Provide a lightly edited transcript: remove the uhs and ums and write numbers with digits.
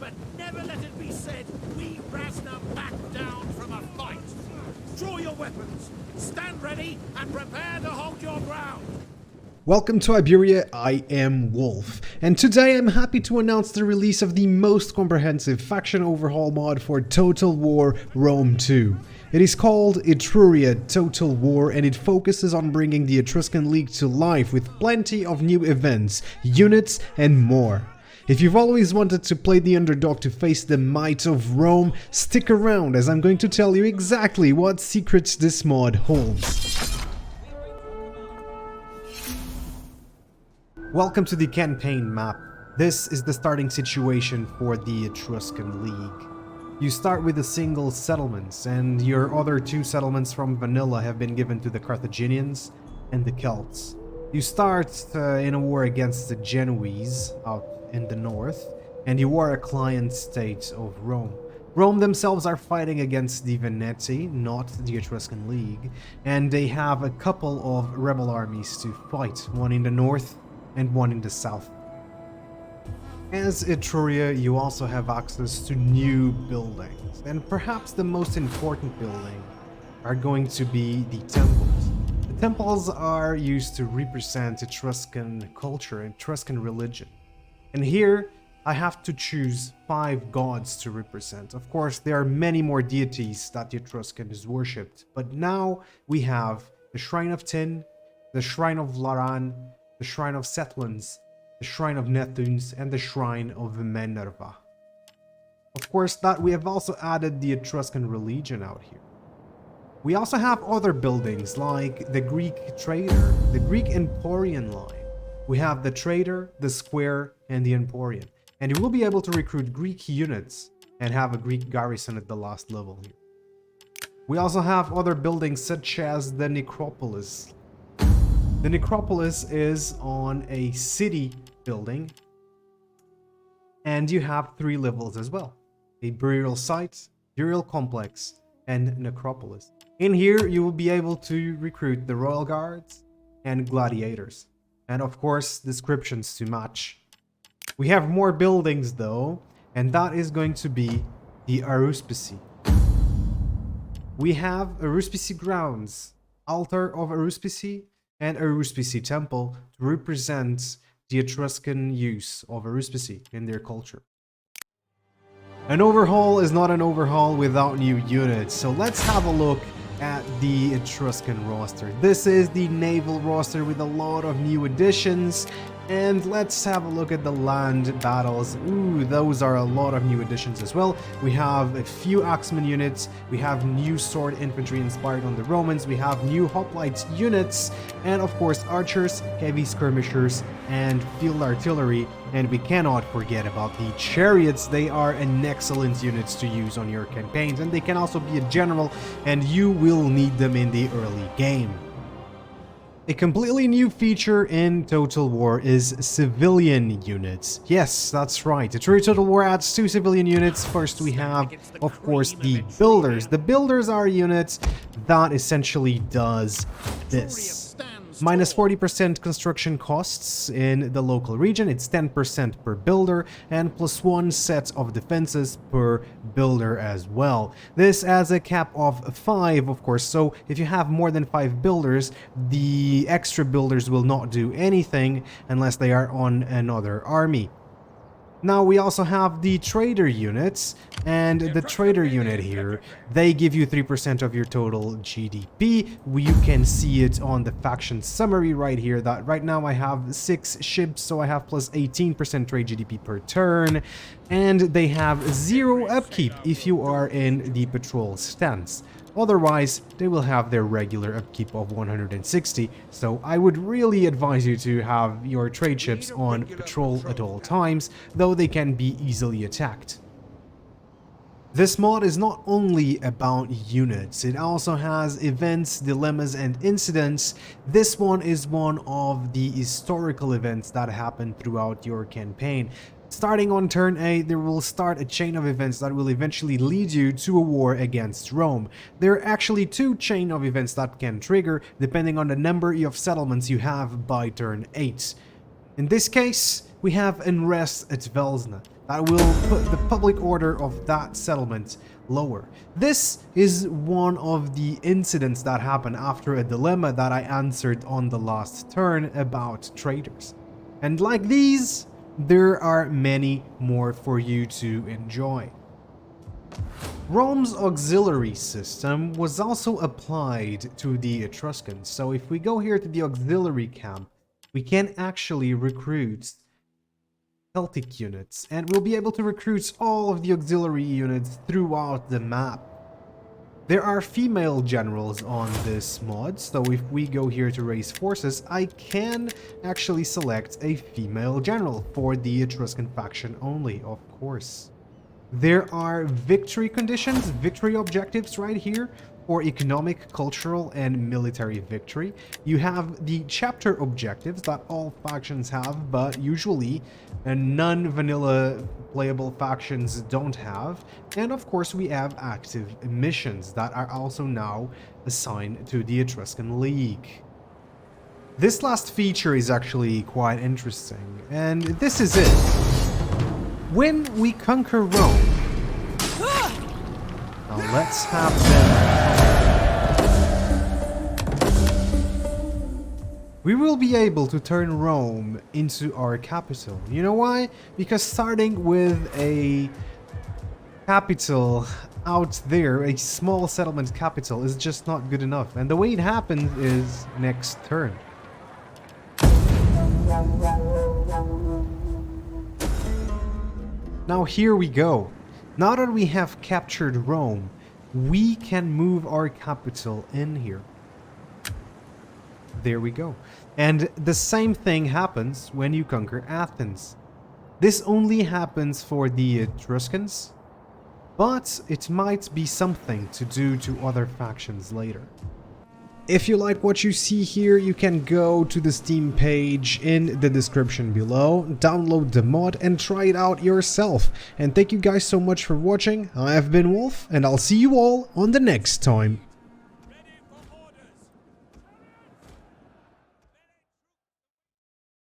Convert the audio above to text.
but never let it be said we Rasna back down from a fight. Draw your weapons, stand ready, and prepare to hold your ground. Welcome to Iberia, I am Wolf, and today I'm happy to announce the release of the most comprehensive faction overhaul mod for Total War Rome 2. It is called Etruria Total War, and it focuses on bringing the Etruscan League to life with plenty of new events, units and more. If you've always wanted to play the underdog to face the might of Rome, stick around as I'm going to tell you exactly what secrets this mod holds. Welcome to the campaign map. This is the starting situation for the Etruscan League. You start with a single settlement, and your other two settlements from vanilla have been given to the Carthaginians and the Celts. You start in a war against the Genoese out in the north, and you are a client state of Rome. Rome themselves are fighting against the Veneti, not the Etruscan League, and they have a couple of rebel armies to fight, one in the north and one in the south. As Etruria, you also have access to new buildings, and perhaps the most important building are going to be the temples. The temples are used to represent Etruscan culture and Etruscan religion. And here, I have to choose 5 gods to represent. Of course, there are many more deities that the Etruscans worshipped, but now we have the Shrine of Tin, the Shrine of Laran, the Shrine of Sethlans, the Shrine of Nethuns, and the Shrine of Minerva. Of course, that we have also added the Etruscan religion out here. We also have other buildings like the Greek Trader, the Greek Emporion line. We have the Trader, the Square, and the Emporion. And you will be able to recruit Greek units and have a Greek garrison at the last level here. We also have other buildings such as the Necropolis. The Necropolis is on a city building, and you have 3 levels as well: a burial site, burial complex, and necropolis. In here you will be able to recruit the royal guards and gladiators, and of course descriptions to match. We have more buildings though, and that is going to be the Haruspex. We have Haruspex grounds, altar of Haruspex, and Haruspex temple to represent the Etruscan use of Haruspex in their culture. An overhaul is not an overhaul without new units, so let's have a look at the Etruscan roster. This is the naval roster with a lot of new additions, and let's have a look at the land battles. Ooh, those are a lot of new additions as well. We have a few axeman units, we have new sword infantry inspired on the Romans, we have new hoplites units, and of course archers, heavy skirmishers, and field artillery. And we cannot forget about the chariots. They are an excellent unit to use on your campaigns, and they can also be a general, and you will need them in the early game. A completely new feature in Total War is civilian units. Yes, that's right. Etruria Total War adds 2 civilian units. First we have, of course, the builders. The builders are units that essentially does this. Minus 40% construction costs in the local region, it's 10% per builder, and plus 1 set of defenses per builder as well. This has a cap of 5, of course, so if you have more than 5 builders, the extra builders will not do anything unless they are on another army. Now we also have the trader units, and the trader unit here, they give you 3% of your total GDP. You can see it on the faction summary right here, that right now I have 6 ships, so I have plus 18% trade GDP per turn, and they have 0 upkeep if you are in the patrol stance. Otherwise, they will have their regular upkeep of 160, so I would really advise you to have your trade ships on patrol at all times, though they can be easily attacked. This mod is not only about units, it also has events, dilemmas, and incidents. This one is one of the historical events that happen throughout your campaign. Starting on turn 8, there will start a chain of events that will eventually lead you to a war against Rome. There are actually 2 chain of events that can trigger, depending on the number of settlements you have by turn 8. In this case, we have unrest at Velsna that will put the public order of that settlement lower. This is one of the incidents that happened after a dilemma that I answered on the last turn about traders. And like these, there are many more for you to enjoy. Rome's auxiliary system was also applied to the Etruscans, so if we go here to the auxiliary camp, we can actually recruit Celtic units, and we'll be able to recruit all of the auxiliary units throughout the map. There are female generals on this mod, so if we go here to raise forces, I can actually select a female general for the Etruscan faction only, of course. There are victory conditions, victory objectives right here for economic, cultural, and military victory. You have the chapter objectives that all factions have, but usually non-vanilla playable factions don't have. And of course we have active missions that are also now assigned to the Etruscan League. This last feature is actually quite interesting, and this is it. When we conquer Rome, now let's have them. We will be able to turn Rome into our capital. You know why? Because starting with a capital out there, a small settlement capital, is just not good enough. And the way it happens is next turn. Now here we go. Now that we have captured Rome, we can move our capital in here. There we go. And the same thing happens when you conquer Athens. This only happens for the Etruscans, but it might be something to do to other factions later. If you like what you see here, you can go to the Steam page in the description below, download the mod and try it out yourself. And thank you guys so much for watching. I have been Wolf, and I'll see you all on the next time.